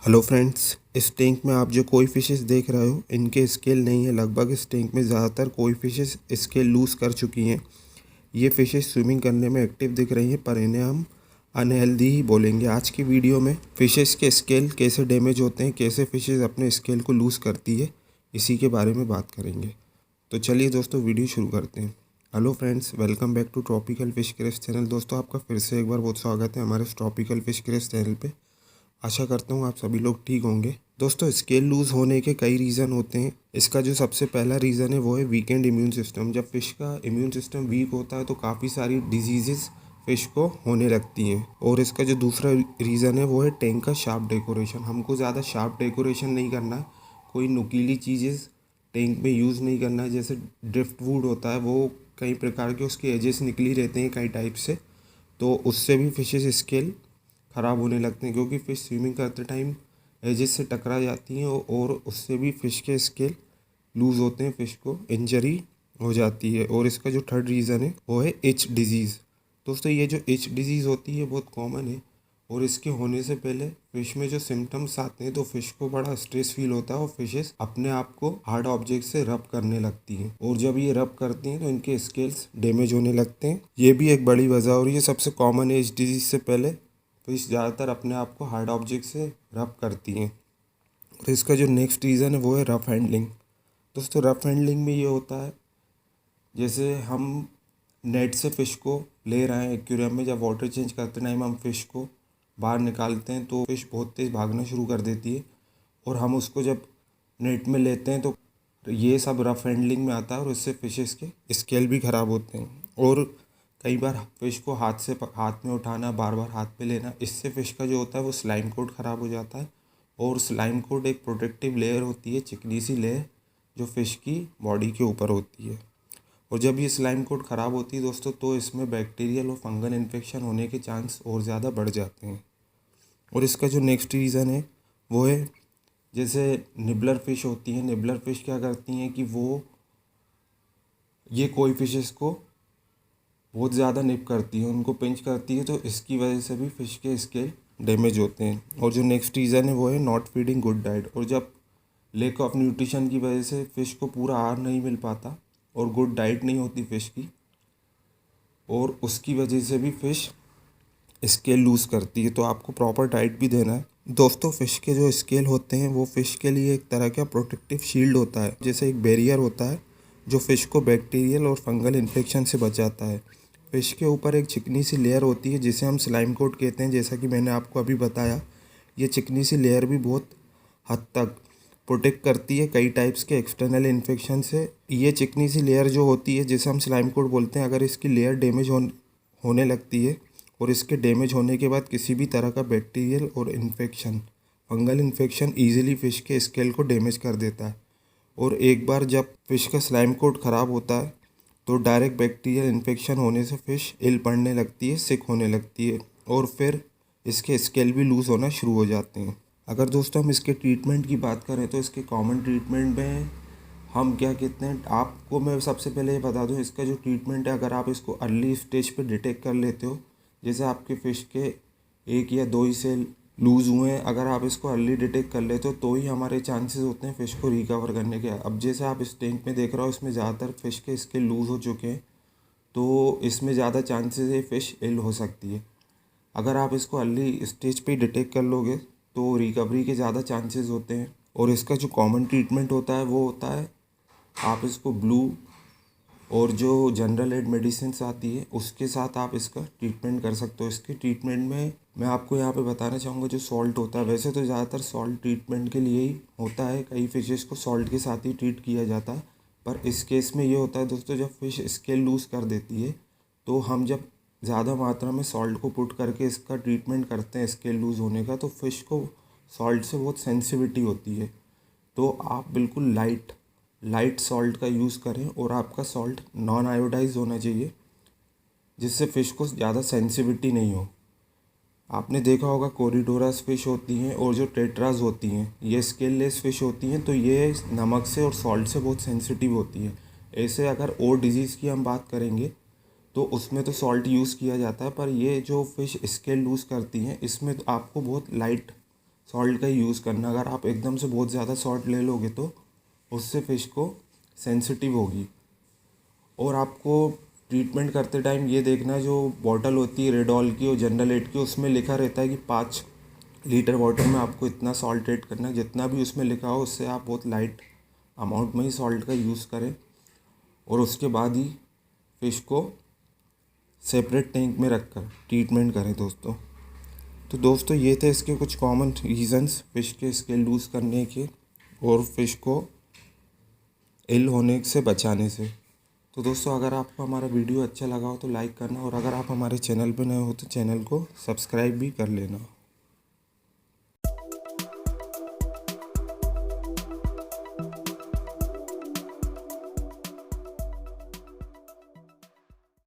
Hello friends, इस tank में आप जो कोई फिशेस देख रहे हो इनके स्केल नहीं है। लगभग इस टैंक में ज़्यादातर कोई फिशेस स्केल लूज़ कर चुकी हैं। ये फिशेस स्विमिंग करने में एक्टिव दिख रही हैं, पर इन्हें हम अनहेल्दी ही बोलेंगे। आज की वीडियो में फिशेस के स्केल कैसे डैमेज होते हैं, कैसे फिशेस अपने स्केल को लूज़ करती है, इसी के बारे में बात करेंगे। तो चलिए दोस्तों, वीडियो शुरू करते हैं। Hello friends, welcome back to tropical fish craze channel. दोस्तों, आपका फिर से एक बार बहुत स्वागत है हमारे ट्रॉपिकल फिश क्रेज चैनल पे। आशा करता हूँ आप सभी लोग ठीक होंगे। दोस्तों, स्केल लूज़ होने के कई रीज़न होते हैं। इसका जो सबसे पहला रीज़न है वो है वीकेंड इम्यून सिस्टम। जब फिश का इम्यून सिस्टम वीक होता है तो काफ़ी सारी डिजीज़ेस फिश को होने लगती हैं। और इसका जो दूसरा रीज़न है वो है टैंक का शार्प डेकोरेशन। हमको ज़्यादा शार्प डेकोरेशन नहीं करना है, कोई नुकीली चीज़ें टैंक में यूज़ नहीं करना है। जैसे ड्रिफ्ट वुड होता है, वो कई प्रकार के उसके एजेस निकली रहते हैं कई टाइप से, तो उससे भी फिशेस स्केल ख़राब होने लगते हैं, क्योंकि फ़िश स्विमिंग करते टाइम एजेस से टकरा जाती हैं और उससे भी फ़िश के स्केल लूज़ होते हैं, फ़िश को इंजरी हो जाती है। और इसका जो थर्ड रीज़न है वो है इच डिजीज़। दोस्तों, ये जो इच डिजीज़ होती है बहुत कॉमन है, और इसके होने से पहले फ़िश में जो सिम्टम्स आते हैं तो फ़िश को बड़ा स्ट्रेस फील होता है और फिशेस अपने आप को हार्ड ऑब्जेक्ट से रब करने लगती हैं। और जब ये रब करती हैं तो इनके स्केल्स डैमेज होने लगते हैं। ये भी एक बड़ी वजह, और ये सबसे कॉमन है। इस डिजीज़ से पहले फिश ज़्यादातर अपने आप को हार्ड ऑब्जेक्ट से रब करती हैं। और इसका जो नेक्स्ट रीज़न है वो है रफ हैंडलिंग। दोस्तों, रफ हैंडलिंग में ये होता है, जैसे हम नेट से फ़िश को ले रहे हैं एक्वेरियम में, जब वाटर चेंज करते टाइम हम फ़िश को बाहर निकालते हैं तो फ़िश बहुत तेज़ भागना शुरू कर देती है, और हम उसको जब नेट में लेते हैं तो ये सब रफ हैंडलिंग में आता है, और इससे फिशेस के स्केल भी ख़राब होते हैं। और कई बार फ़िश को हाथ में उठाना, बार बार हाथ पे लेना, इससे फ़िश का जो होता है वो स्लाइम कोट ख़राब हो जाता है। और स्लाइम कोट एक प्रोटेक्टिव लेयर होती है, चिकनी सी लेयर, जो फ़िश की बॉडी के ऊपर होती है। और जब ये स्लाइम कोट ख़राब होती है दोस्तों, तो इसमें बैक्टीरियल और फंगल इन्फेक्शन होने के चांस और ज़्यादा बढ़ जाते हैं। और इसका जो नेक्स्ट रीज़न है वो है, जैसे निबलर फ़िश होती हैं। निबलर फ़िश क्या करती हैं कि ये कोई फिशेस को बहुत ज़्यादा निप करती है, उनको पिंच करती है, तो इसकी वजह से भी फ़िश के स्केल डैमेज होते हैं। और जो नेक्स्ट रीज़न है वो है नॉट फीडिंग गुड डाइट। और जब लेक ऑफ न्यूट्रिशन की वजह से फ़िश को पूरा आहार नहीं मिल पाता और गुड डाइट नहीं होती फ़िश की, और उसकी वजह से भी फ़िश स्केल लूज़ करती है। तो आपको प्रॉपर डाइट भी देना है। दोस्तों, फ़िश के जो स्केल होते हैं वो फ़िश के लिए एक तरह का प्रोटेक्टिव शील्ड होता है, जैसे एक बैरियर होता है जो फ़िश को बैक्टीरियल और फंगल इन्फेक्शन से बचाता है। फ़िश के ऊपर एक चिकनी सी लेयर होती है जिसे हम स्लाइम कोट कहते हैं। जैसा कि मैंने आपको अभी बताया, ये चिकनी सी लेयर भी बहुत हद तक प्रोटेक्ट करती है कई टाइप्स के एक्सटर्नल इन्फेक्शन से। ये चिकनी सी लेयर जो होती है, जिसे हम स्लाइम कोट बोलते हैं, अगर इसकी लेयर डैमेज होने लगती है, और इसके डैमेज होने के बाद किसी भी तरह का बैक्टीरियल और infection, fungal infection easily fish के स्केल को डैमेज कर देता है। और एक बार जब फ़िश का स्लाइम कोट ख़राब होता है तो डायरेक्ट बैक्टीरियल इन्फेक्शन होने से फ़िश इल पड़ने लगती है, सिक होने लगती है, और फिर इसके स्केल भी लूज़ होना शुरू हो जाते हैं। अगर दोस्तों हम इसके ट्रीटमेंट की बात करें तो इसके कॉमन ट्रीटमेंट में हम क्या कहते हैं, आपको मैं सबसे पहले ये बता दूं, इसका जो ट्रीटमेंट है, अगर आप इसको अर्ली स्टेज पे डिटेक्ट कर लेते हो, जैसे आपके फ़िश के 1 या 2 ही सेल लूज़ हुए हैं, अगर आप इसको अर्ली डिटेक्ट कर लेते हो तो ही हमारे चांसेस होते हैं फ़िश को रिकवर करने के। अब जैसे आप इस टैंक में देख रहे हो, इसमें ज़्यादातर फ़िश के स्केल लूज़ हो चुके हैं, तो इसमें ज़्यादा चांसेस है फ़िश इल हो सकती है। अगर आप इसको अर्ली स्टेज पे डिटेक्ट कर लोगे तो रिकवरी के ज़्यादा चांसेस होते हैं। और इसका जो कॉमन ट्रीटमेंट होता है वो होता है, आप इसको ब्लू और जो जनरल एड मेडिसिन आती है उसके साथ आप इसका ट्रीटमेंट कर सकते हो। इसके ट्रीटमेंट में मैं आपको यहाँ पे बताना चाहूँगा, जो सॉल्ट होता है, वैसे तो ज़्यादातर सॉल्ट ट्रीटमेंट के लिए ही होता है, कई फिशेस को सॉल्ट के साथ ही ट्रीट किया जाता है। पर इस केस में ये होता है दोस्तों, जब फ़िश स्केल लूज़ कर देती है तो हम जब ज़्यादा मात्रा में सॉल्ट को पुट करके इसका ट्रीटमेंट करते हैं स्केल लूज़ होने का, तो फ़िश को सॉल्ट से बहुत सेंसिटिविटी होती है। तो आप बिल्कुल लाइट सॉल्ट का यूज़ करें, और आपका सॉल्ट नॉन आयोडाइज होना चाहिए, जिससे फ़िश को ज़्यादा सेंसिटिविटी नहीं हो। आपने देखा होगा कोरिडोरस फ़िश होती हैं और जो टेट्रास होती हैं, ये स्केललेस फ़िश होती हैं, तो ये नमक से और सॉल्ट से बहुत सेंसिटिव होती है। ऐसे अगर और डिजीज़ की हम बात करेंगे तो उसमें तो सॉल्ट यूज़ किया जाता है, पर ये जो फ़िश स्केल लूज़ करती हैं इसमें तो आपको बहुत लाइट सॉल्ट का यूज़ करना। अगर आप एकदम से बहुत ज़्यादा सॉल्ट ले लोगे तो उससे फ़िश को सेंसिटिव होगी। और आपको ट्रीटमेंट करते टाइम ये देखना है, जो बॉटल होती है रेडॉल की और जनरल एड की, उसमें लिखा रहता है कि 5 लीटर वाटर में आपको इतना सॉल्ट ऐड करना है। जितना भी उसमें लिखा हो उससे आप बहुत लाइट अमाउंट में ही सॉल्ट का यूज़ करें और उसके बाद ही फ़िश को सेपरेट टैंक में रख कर ट्रीटमेंट करें दोस्तों। तो दोस्तों ये थे इसके कुछ कॉमन रीज़न्स फ़िश के स्केल लूज़ करने के और फ़िश को इल होने से बचाने से। तो दोस्तों अगर आपको हमारा वीडियो अच्छा लगा हो तो लाइक करना, और अगर आप हमारे चैनल पर नए हो तो चैनल को सब्सक्राइब भी कर लेना।